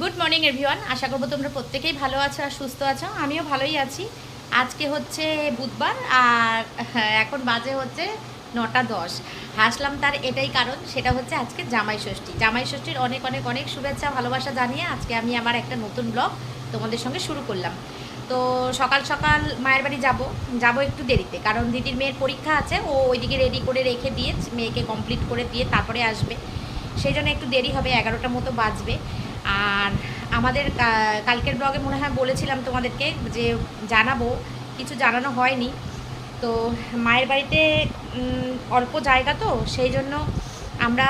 Good morning everyone. আশা করবো তোমরা প্রত্যেকেই ভালো আছো আর সুস্থ আছো। আমিও ভালোই আছি। আজকে হচ্ছে বুধবার আর এখন বাজে হচ্ছে 9টা 10। হাসলাম তার এটাই কারণ, সেটা হচ্ছে আজকে জামাই ষষ্ঠী। জামাই ষষ্ঠীর অনেক অনেক অনেক শুভেচ্ছা ভালোবাসা জানিয়ে আজকে আমি আমার একটা নতুন ব্লগ তোমাদের সঙ্গে শুরু করলাম। তো সকাল সকাল মায়ের বাড়ি যাব একটু দেরিতে, কারণ দিদির মেয়ের পরীক্ষা আছে। ও ওইদিকে রেডি করে রেখে দিয়ে মেয়েকে কমপ্লিট করে দিয়ে তারপরে আসবে। সেই জন্য একটু দেরি হবে, 11টা মতো বাজবে। আর আমাদের কালকের ব্লগে মনে হয় বলেছিলাম তোমাদেরকে যে জানাবো, কিছু জানানো হয়নি। তো মায়ের বাড়িতে অল্প জায়গা, তো সেই জন্য আমরা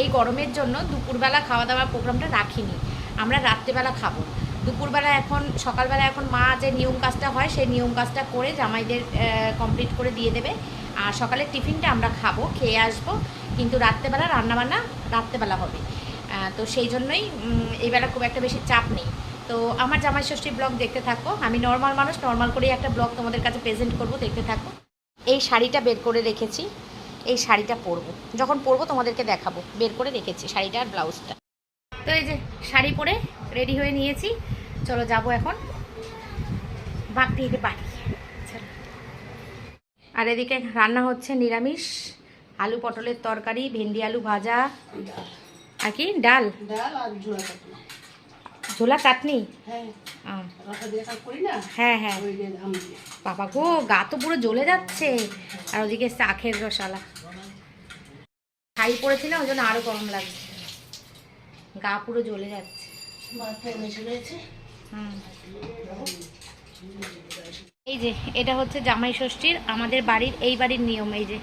এই গরমের জন্য দুপুরবেলা খাওয়া দাওয়ার প্রোগ্রামটা রাখিনি। আমরা রাত্রেবেলা খাবো। দুপুরবেলা এখন সকালবেলা এখন মা যে নিয়ম কাজটা হয় সেই নিয়ম কাজটা করে জামাইদের কমপ্লিট করে দিয়ে দেবে। আর সকালের টিফিনটা আমরা খাবো, খেয়ে আসবো। কিন্তু রাত্রেবেলা রান্নাবান্না রাত্রেবেলা হবে। তো সেই জন্যই এইবেলা খুব একটা বেশি চাপ নেই। তো আমার জামাই ষষ্ঠীর ব্লগ দেখতে থাকো। আমি নর্মাল মানুষ, নর্মাল করেই একটা ব্লগ তোমাদের কাছে প্রেজেন্ট করব, দেখতে থাকো। এই শাড়িটা বের করে রেখেছি, এই শাড়িটা পরবো, যখন পরবো তোমাদেরকে দেখাবো। বের করে রেখেছি শাড়িটা আর ব্লাউজটা। তো এই যে শাড়ি পরে রেডি হয়ে নিয়েছি, চলো যাবো এখন বাড়ি। আর এদিকে রান্না হচ্ছে নিরামিষ, আলু পটলের তরকারি, ভেন্ডি আলু ভাজা আর কি ডাল আর ঝোলা চাটনি। হ্যাঁ হ্যাঁ বাবা গো, গা তো পুরো জ্বলে যাচ্ছে। আর ওদিকে আখের রসালা শাড়ি পরেছিলাম, ওই জন্য আরো গরম লাগছে, গা পুরো জ্বলে যাচ্ছে। এই যে এটা হচ্ছে জামাই ষষ্ঠীর আমাদের বাড়ির, এই বাড়ির নিয়ম। এই যে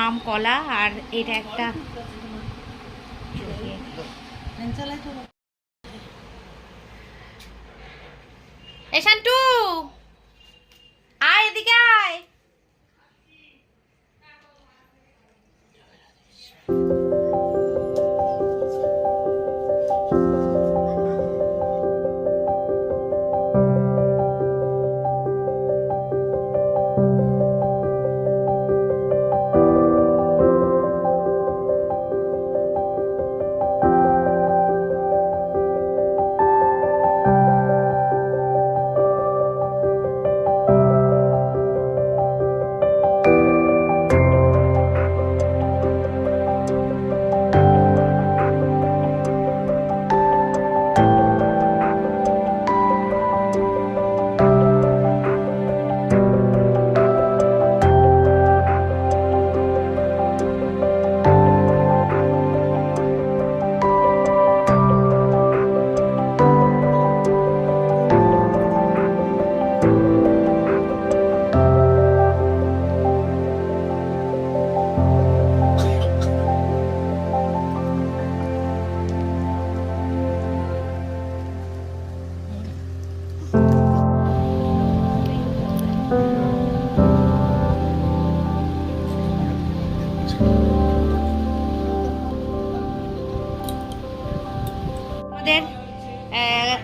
আম কলা আর এটা একটা এশান্টু আয়, এদিকে আয়।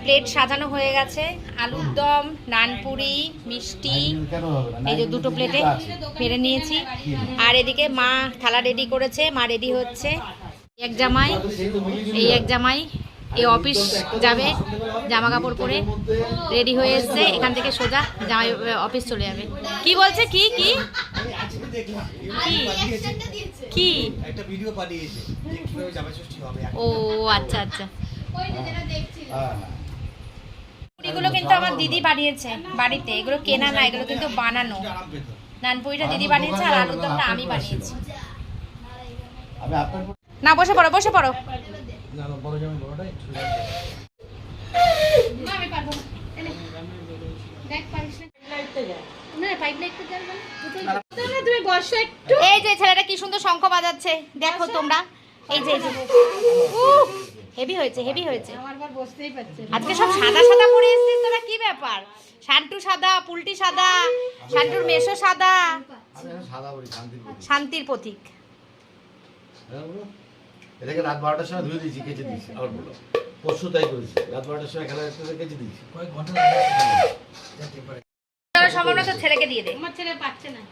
প্লেট সাজানো হয়ে গেছে, আলুর দম, নানপুরি, মিষ্টি, এই যে দুটো প্লেটে পেরে নিয়েছি। আর এদিকে মা থালা রেডি করেছে, মা রেডি হচ্ছে। এক জামাই, এই এক জামাই এই অফিস যাবে, জামা কাপড় পরে রেডি হয়ে এসছে, এখান থেকে সোজা জামাই অফিস চলে যাবে। কি বলছে? কি কি কি ও আচ্ছা আচ্ছা। এগুলো কিন্তু আমার দিদি বানিয়েছে বাড়িতে, এগুলো কেনা না, এগুলো কিন্তু বানানো। নানপুরিটা দিদি বানিয়েছে আর আলুর দমটা আমি বানিয়েছি। না বসে পড়ো, বসে পড়ো। এই যে ছেলেটা কি সুন্দর শঙ্খ বাজাচ্ছে, দেখো তোমরা। এই যে হেভি হয়েছে, হেভি হয়েছে। আজকে সব সাদা সাদা পরে এসেছিস তোরা, কি ব্যাপার? শান্টু সাদা, পুলটি সাদা, শান্টুর মেশো সাদা, শান্তির প্রতীক। এটাকে রাত 12টার সময় ধুয়ে দিয়েছি, কেচে দিয়েছি। আবার বলো, পরশু তাই করেছি, রাত 12টার সময় খেলা কেচে দিয়েছি। সম্ভাবনা তো ছেলেকে দিয়ে দে। আমার ছেলে পাচ্ছে না।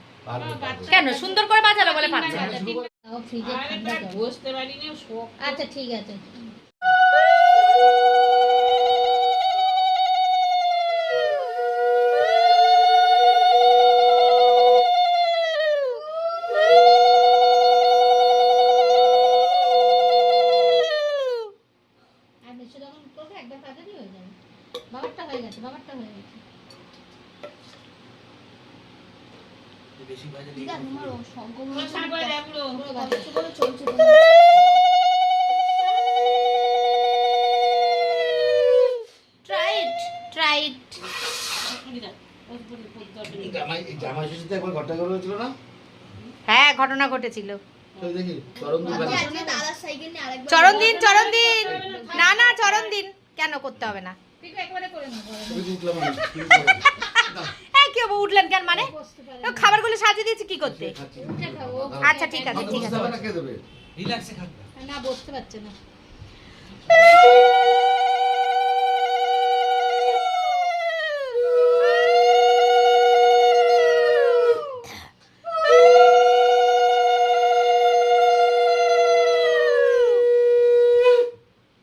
কেন? সুন্দর করে বাজাবে বলে পাচ্ছে না। বসতে পারিনি। আচ্ছা ঠিক আছে। এসে যখন করবে একবার তাড়াতাড়ি হয়ে যাবে। বাবারটা হয়ে গেছে। বেশি বাজে দিদা তোমার সংকল্প চলছে। ট্রাইট জামাই ষষ্ঠীতে একবার ঘটনা করে হয়েছিল না? হ্যাঁ, ঘটনা ঘটেছিল। তো দেখি চরণ দুপালি দাদার সাইকেল নিয়ে আরেকবার চরণ দিন না চরণ দিন কেন করতে হবে না? ঠিক একবারে করে নেবো। তুমি জিতলাম আমি এই কি হবে, উঠলেন কেন মানে? খাবারগুলো সাজিয়ে দিয়েছি কি করতে? উঠে খাবো। আচ্ছা ঠিক আছে ঠিক আছে। কে দেবে? রিল্যাক্সে খাবে। না বসতে পারছে না।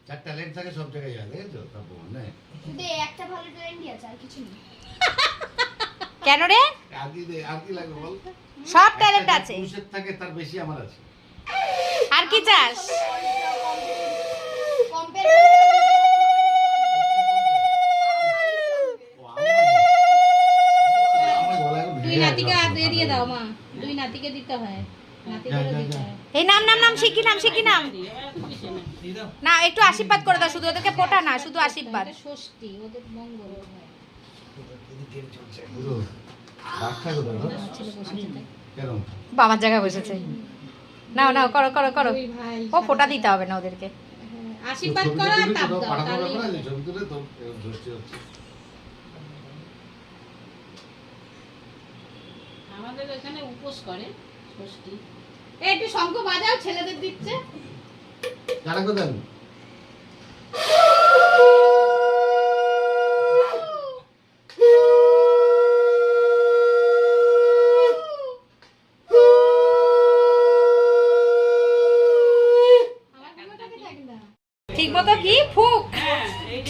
যার ট্যালেন্ট থাকে সব জায়গায় যায়, দেখেছো? তারপর না শুধু একটা ভালো ট্রেন্ডই আছে আর কিছু নেই। কেন রে? আর কি লাগবে বল? সব ট্যালেন্ট আছে। পুরুষের থাকে তার বেশি আমার আছে। আর কি চাস? দুই নাতিকে দিয়ে দাও মা। দুই নাতিকে দিতে হয়। নাতিকে দিতে হয়। এই নাম শিখি নাম না, একটু আশীর্বাদ করে দাও, শুধু ওদেরকে পোটা না, শুধু আশীর্বাদ। এটা ষষ্ঠী, ওদের মঙ্গল হয়। পুরো রাস্তা কোথায় গো? ছেলে বসেছে তাই। কেন? বাবার জায়গায় বসেছে। নাও করো। দুই ভাই ও ফোঁটা দিতে হবে না ওদেরকে। আশীর্বাদ ছবি করো আর তুলে তাপ দাও, দাও পাঠানো তাহলেই ব্যাপার হবে। আছে, ছবি তুলে তো ষষ্ঠী হচ্ছে। আমাদের এখানে উপোস করে ষষ্ঠী। এই একটু শঙ্খ বাজাও, ছেলেদের দিচ্ছে। কারা কোথায়? আমার ঘুমোটাকে থাক না। ঠিক মতো কি ফুক,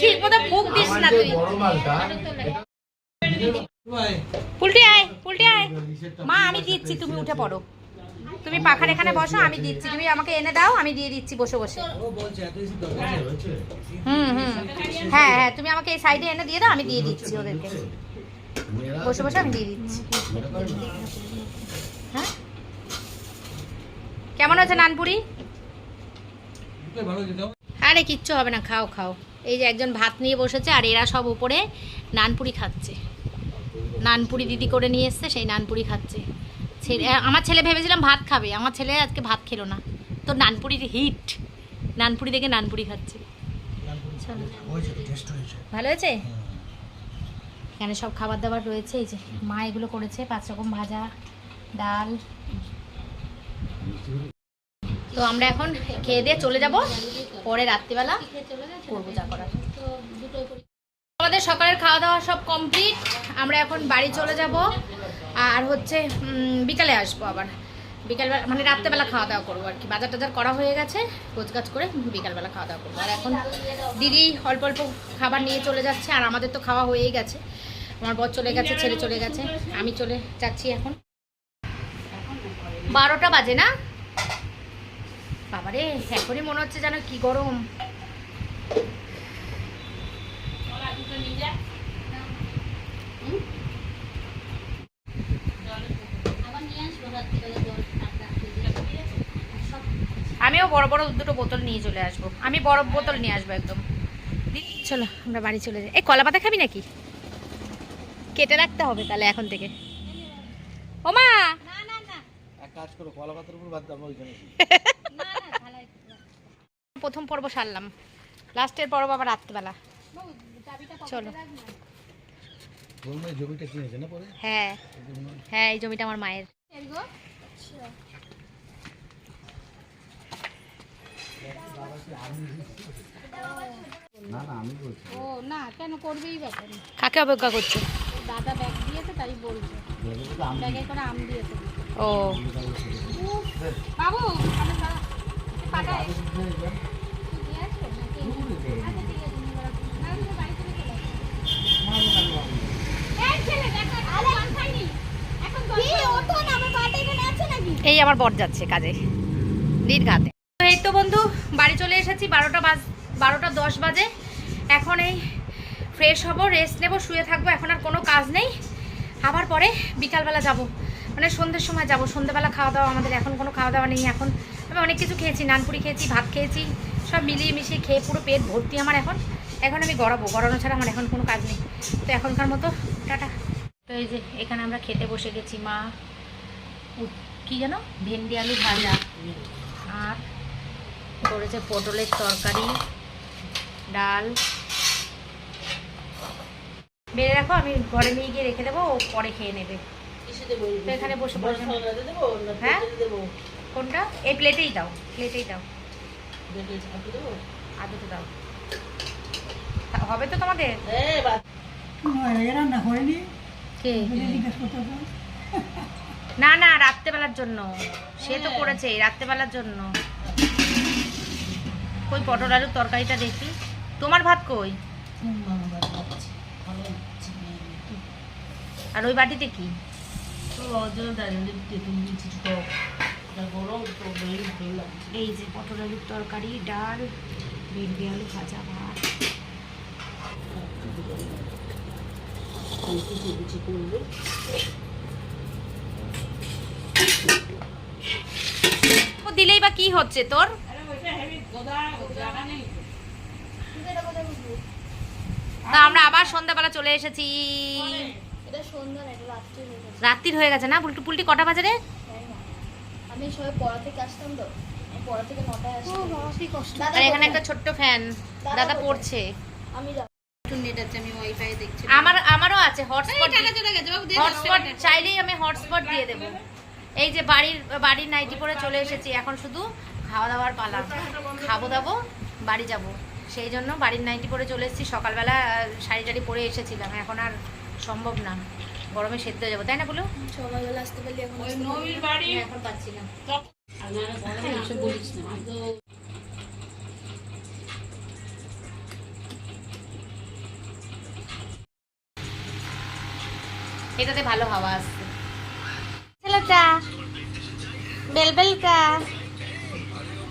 ঠিক মতো ফুক দিস আমার না যে তুই। বড় মালটা পুলটি আয়। মা আমি দিচ্ছি, তুমি উঠে পড়ো। তুমি পাখার এখানে বসো, আমি দিচ্ছি। তুমি আমাকে এনে দাও, আমি দিয়ে দিচ্ছি বসে। ও বলছে এত বেশি দরকার হয়েছে? হুম হ্যাঁ, তুমি আমাকে এই সাইডে এনে দিয়ে দাও, আমি দিয়ে দিচ্ছি ওদেরকে। মেয়েরা বসে আমি দিয়ে দিচ্ছি। মেয়েরা করে না? হ্যাঁ, কেমন আছে নানপুরি? দুটোই ভালো দিতে হবে। আরে কিচ্ছু হবে না, খাও। এই যে একজন ভাত নিয়ে বসেছে আর এরা সব উপরে নানপুরি খাচ্ছে। নানপুরি দিদি করে নিয়ে এসছে, সেই নানপুরি খাচ্ছে। আমার ছেলে ভেবেছিলাম ভাত খাবে, আমার ছেলে আজকে ভাত খেলো না। তো নানপুরির হিট, নানপুরি দেখে নানপুরি খাচ্ছে। চলো, হয়েছে তো, টেস্ট হয়েছে। ভালো হয়েছে? এখানে সব খাবার দাবার রয়েছে। এই যে মা এগুলো করেছে, 5 রকম ভাজা, ডাল। তো আমরা এখন খেয়ে দিয়ে চলে যাব, পরে রাত্রিবেলা করবো যা করার। তো দুটোই করি। আমাদের সকালের খাওয়া দাওয়া সব কমপ্লিট। আমরা এখন বাড়ি চলে যাব, আর হচ্ছে বিকালে আসবো আবার। বিকালবেলা মানে রাত্রেবেলা খাওয়া দাওয়া করবো আর কি। বাজার টাজার করা হয়ে গেছে, গোছগাছ করে বিকালবেলা খাওয়া দাওয়া করবো। আর এখন দিদি অল্প অল্প খাবার নিয়ে চলে যাচ্ছে, আর আমাদের তো খাওয়া হয়েই গেছে। আমার বর চলে গেছে, ছেলে চলে গেছে, আমি চলে যাচ্ছি এখন। 12টা বাজে না বাবারে, এখনই মনে হচ্ছে যেন কি গরম। আমিও বড় বড় 2টো বোতল নিয়ে চলে আসবো। আমি বড় বোতল নিয়ে আসবো একদম। চলো আমরা বাড়ি চলে যাই। এই কলা পাতা খাবি নাকি? কেটে রাখতে হবে তাহলে এখন থেকে। ও মা, এক কাজ করো, কলা পাতার উপর ভাত দাও ওইখানে। প্রথম পর্ব সারলাম, লাস্টের পর্ব আবার রাত্রিবেলা। চলো। বলবে জমিটা কিনেছে না পরে? হ্যাঁ, এই জমিটা আমার মায়ের। না আমি বলছি। ও না, কেন করবেই ব্যাপার। কাকে অপেক্ষা করছো? দাদা ব্যাগ দিয়েছে তাই বলছে। ব্যাগে করে আম দিয়েছে। ও বাবু আমি পাঠাই। দিয়ে আসবে নাকি? আচ্ছা ঠিক আছে, নিয়ে বেরোবো। না, আমি বাড়ি থেকে চলে আসবো। এই ছেলে দেখো, জল খাইনি। এখন জল খাও। ওঠো না, আমার বাটা এখানে আছে নাকি? এই আমার বর যাচ্ছে কাজে, দীর্ঘাতে। এই তো বন্ধু বাড়ি চলে এসেছি, 12টা 12:10 বাজে। এখন এই ফ্রেশ হব, রেস্ট নেব, শুয়ে থাকবো। এখন আর কোনো কাজ নেই। আবার পরে বিকালবেলা যাব, মানে সন্ধ্যের সময় যাব। সন্ধ্যেবেলা খাওয়া দাওয়া আমাদের, এখন কোনো খাওয়া দাওয়া নেই। এখন আমি অনেক কিছু খেয়েছি, নানপুরি খেয়েছি, ভাত খেয়েছি, সব মিলিয়ে মিশিয়ে খেয়ে পুরো পেট ভর্তি আমার। এখন আমি গড়ানো ছাড়া আমার এখন কোনো কাজ নেই। তো এখনকার মতো টাটা। তো এই যে এখানে আমরা খেতে বসে গেছি। মা কি যেন ভেন্ডি আলু ভাজা আর করেছে পটলের তরকারি, ডাল। বেড়ে রাখো, আমি ঘরে নিয়ে গিয়ে রেখে দেবো, ও পরে খেয়ে নেবে। তো এখানে বসে বসে, হ্যাঁ কোনটা? এই প্লেটেই দাও, প্লেটেই দাও, আদতে দাও। হবে তো তোমাদের? রান্না হয়নি, কে? জিজ্ঞেস করতে হবে। না না, রাত্রেবেলার জন্য। সে তো করেছে রাত্রেবেলার জন্য। কই পটল আলুর তরকারিটা দেখি। তোমার ভাত কই? আর ওই বাটিতে কি? এই যে পটল আলুর তরকারি, ডাল, ভেন্ডি আলু ভাজা, ভাত। ও দিলেই বা কি হচ্ছে তোর? তা আমরা আবার সন্ধ্যাবেলা চলে এসেছি। এটা সন্ধ্যা না, এটা রাত্রি হয়ে গেছে। রাত্রির হয়ে গেছে না? পুলটু পুলটি কটা বাজে রে? তাই না? আমি সবাই পড়া থেকে আসতাম তো, আমি পড়া থেকে 9টায় আসতাম। দাদা আর এখানে কোথায়? একটা ছোট্ট ফ্যান, দাদা দাদা কোথায়? পড়ছে। আমি যাব। নেট আছে, আমি ওয়াইফাই দেখছি। আমারও আছে হটস্পট। চলে গেছে বাবু, হটস্পট চাইলেই আমি হটস্পট দিয়ে দেবো। এই যে বাড়ির নাইটি পরে চলে এসেছি। এখন শুধু খাওয়া দাওয়ার পালা। খাবো দাবো, বাড়ি যাব। সেই জন্য বাড়ির নাইটি পরে চলে এসেছি। সকালবেলা শাড়ি টাড়ি পরে এসেছিলাম, এখন আর সম্ভব না, গরমে সেদ্ধ হয়ে যাবো, তাই না বলো? সকালবেলা আসতে পারলি, এখন আসতে পারলি না। এখন পাচ্ছি না। এটাতে ভালো হাওয়া আসছে। ছেলেটা বেলবেলকা,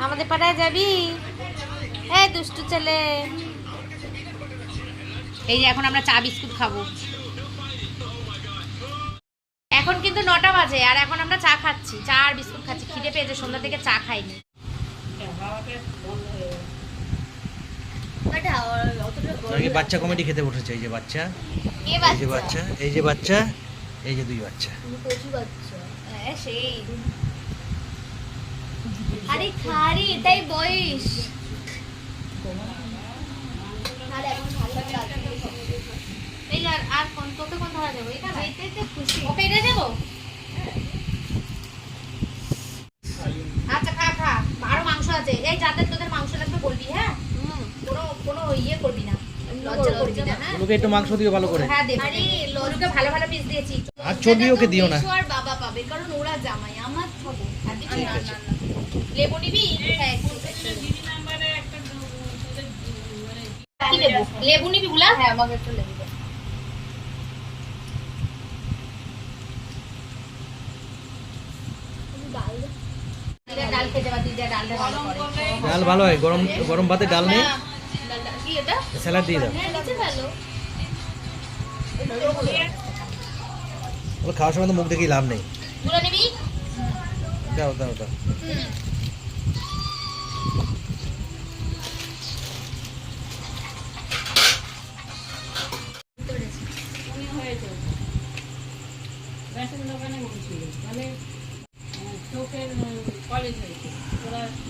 আমাদের পাড়ায় যাবি? এই দুষ্টু ছেলে। এই যে এখন আমরা চা বিস্কুট খাবো। এখন কিন্তু 9টা বাজে, আর এখন আমরা চা খাচ্ছি, চা আর বিস্কুট খাচ্ছি। খিদে পেয়েছে, সন্ধ্যা থেকে চা খাইনি। নাকি বাচ্চা কমেডি খেতে বসেছে। এই যে বাচ্চা, কে এই যে বাচ্চা, এই যে বাচ্চা, এই যে 2 বাচ্চা। কচু বাচ্চা। হ্যাঁ সেই। আরে খারি, এটাই বয়স। আর এখন ভালো লাগে। এই আর কোন তোকে কোন ধরা দেবো? এটা না, যেতে খুশি। ওকে এটা দেবো। আচ্ছা খা খা, আরো মাংস আছে। এই যাদের তোদের মাংস লাগবে বলবি, হ্যাঁ? কোনো ইয়ে করবি না, লজ্জা করবি না, হ্যাঁ? ওকে একটু মাংস দিও ভালো করে। হ্যাঁ দেবো। আরে লজুকে ভালো ভালো পিস দিয়েছি। আর চর্বি ওকে দিও না। আর বাবা পাবে, কারণ ওরা জামাই, আমার হবে। আর দিচ্ছি না। লেবু নিবি? হ্যাঁ একটু। কি দেবো? লেবু নিবি গুলা? হ্যাঁ, আমাকে একটু লেগে যায়। ডাল দে। দিদা ডাল খেতে বা দিদা ডালটা ভালো করে। ডাল ভালো হয়, গরম গরম ভাতে ডাল নেই, ডালটা কি এটা? স্যালাড দিয়ে দাও। হ্যাঁ, নিচে ফেলো। ওর খাওয়ার সময় তো মুখ দেখেই লাভ নেই। গুলো নিবি? দাও দাও দাও।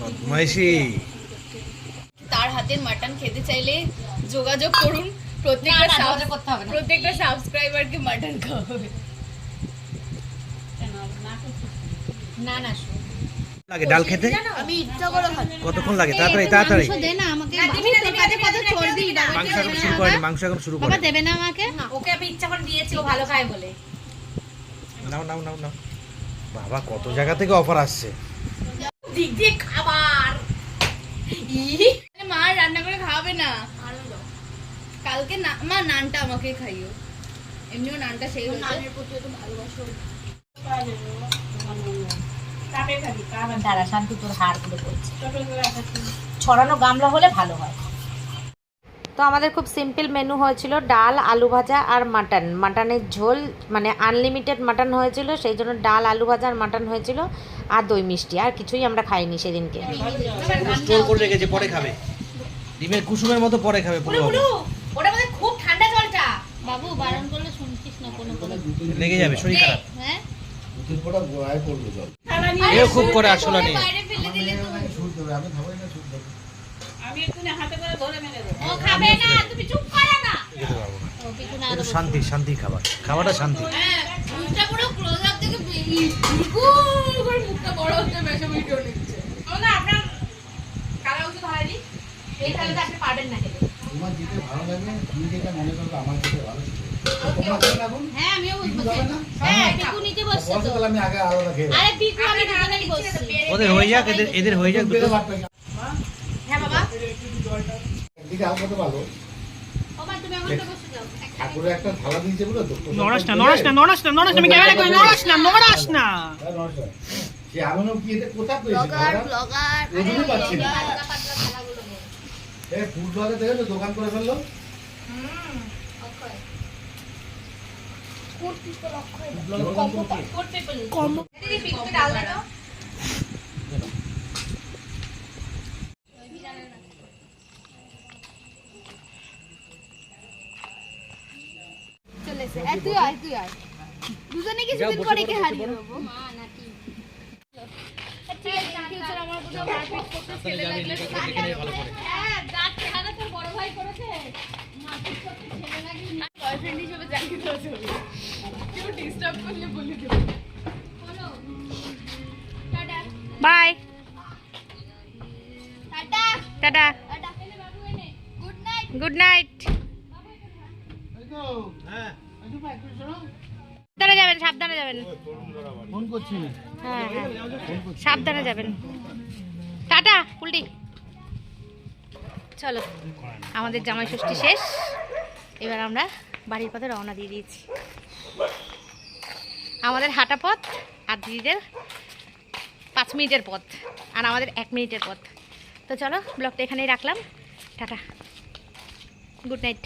বদমাইশি। তার হাতের মাটন খেতে চাইলে যোগাযোগ করুন। না, না, যোগাযোগ করতে হবে না। প্রত্যেকটা সাবস্ক্রাইবারকে মাটন খাওয়াবে। না না শোন। লাগে ডাল খেতে আমি ইচ্ছা করে খাচ্ছি। কতক্ষণ লাগে? তাড়াতাড়ি তাড়াতাড়ি। দে না আমাকে। না, দিবি না, দিবি না, দিবি না, কত চর্বি দাও। মাংস এখন শুরু করে, মাংস এখন শুরু করে। দেবে না আমাকে? ওকে আমি ইচ্ছা করে দিয়েছি, ও ভালো খায় বলে। নাও নাও নাও নাও। বাবা কত জায়গা থেকে অফার আসছে। দিক দিয়ে খাবার। মা রান্না করে খাওয়াবে না কালকে না? মা নানটা আমাকে খাইও, এমনিও নানটা সেই নানের প্রতি এত ভালোবাসো। দাঁড়া শান্তি, তোর হাড় গুলো করছে। ছড়ানো গামলা হলে ভালো হয়। তো আমাদের খুব সিম্পল মেনু হয়েছিল, ডাল, আলু ভাজা আর মাটন। মাটনের ঝোল, মানে আনলিমিটেড মাটন হয়েছিল, সেই জন্য ডাল, আলু ভাজা আর মাটন হয়েছিল, আর দই মিষ্টি। আর কিছুই আমরা খাইনি সেদিনকে। স্টোর করে রেখেছে, পরে খাবে। ডিমের কুসুমের মতো পরে খাবে পুরো। ওটা মধ্যে খুব ঠান্ডা জলটা। বাবু বারণ করলে শুনছিস না কোনো কোনো। লেগে যাবে, শরীর খারাপ। হ্যাঁ দুধের ফোঁটা গোড়ায় পড়লো জল। এও খুব করে আসলে নেই। বাইরে ফেলে দিলে তো সুদ দেবে, আমি খাবোই না সুদ দেবে। ও খাবে না, তুমি চুপ করো না। যেতে পারবো না। ও পিছনে একটু আরো শান্তি, শান্তি খাবার, খাবারটা শান্তি। হ্যাঁ মুখটা পুরো ক্লোজ আপ থেকে বিলকুল করে মুখটা বড় হচ্ছে বেশি ভিডিও নিচ্ছে। না আপনার কালা উচিত হয়নি, এই থালাতে আপনি পারবেন না খেতে। তোমার যেতে ভালো লাগে, তুমি যেটা মনে করবে আমার যেতে ভালো ছিল। তোমরা খেয়ে রাখুন। হ্যাঁ আমিও পিকু বসবো। যাবে না? হ্যাঁ পিকু নিচে বসছে বসে তো। তাহলে আমি আগে আলাদা খেয়ে আরে পিকু আমি দুজনেই বসছি। ওদের হয়ে যাক, এদের হয়ে যাক দুটো। হ্যাঁ বাবা, একদিকে আলাদা ভালো। ও মা তুমি আমার বসে যাও। ঠাকুরের একটা থালা দিয়েছে বলে তো। নড়াস না, নড়াস না, নড়াস না, নড়াস না, আমি ক্যামেরা করি, নড়াস না, নড়াস না। হ্যাঁ, নমস্কার। সে এমনও কি এটা কোথা পেয়েছে ব্লগার খাবার? ব্লগার ওজনই পাচ্ছি না। পাতলা পাতলা থালাগুলো বল। এই ফুড ব্লগে দেখে তো দোকান করে ফেললো। অক্ষয় কোট পেপার দিদি পিকতে ডাল দাও। চলে এসে তুই আয় তুই আয় দুজনে কিছুদিন পরে কে হারিয়ে দেবো মা নাকি ঠিক আছে ফিউচার আমার বুঝে মারপিট করতে ছেলে লাগলে হ্যাঁ দাঁত চেহারা তোর বড় ভাই করেছে মারপিট করতে ছেলে লাগলে বয়ফ্রেন্ড হিসেবে জানিয়ে দেওয়া যাবে কেউ ডিস্টার্ব করলে বলে দেবো বলো tata bye, tata tata, tata এনে বাবু এনে গুড নাইট গুড নাইট। সাবধানে যাবেন, সাবধানে যাবেন। ফোন করছি। হ্যাঁ হ্যাঁ, সাবধানে যাবেন। টাটা উল্টি। চলো, আমাদের জামাই ষষ্ঠী শেষ, এবার আমরা বাড়ির পথে রওনা দিয়ে দিয়েছি। আমাদের হাঁটা পথ আর দিদিদের 5 মিনিটের পথ, আর আমাদের 1 মিনিটের পথ। তো চলো, ব্লগটা এখানেই রাখলাম। Tata, good night.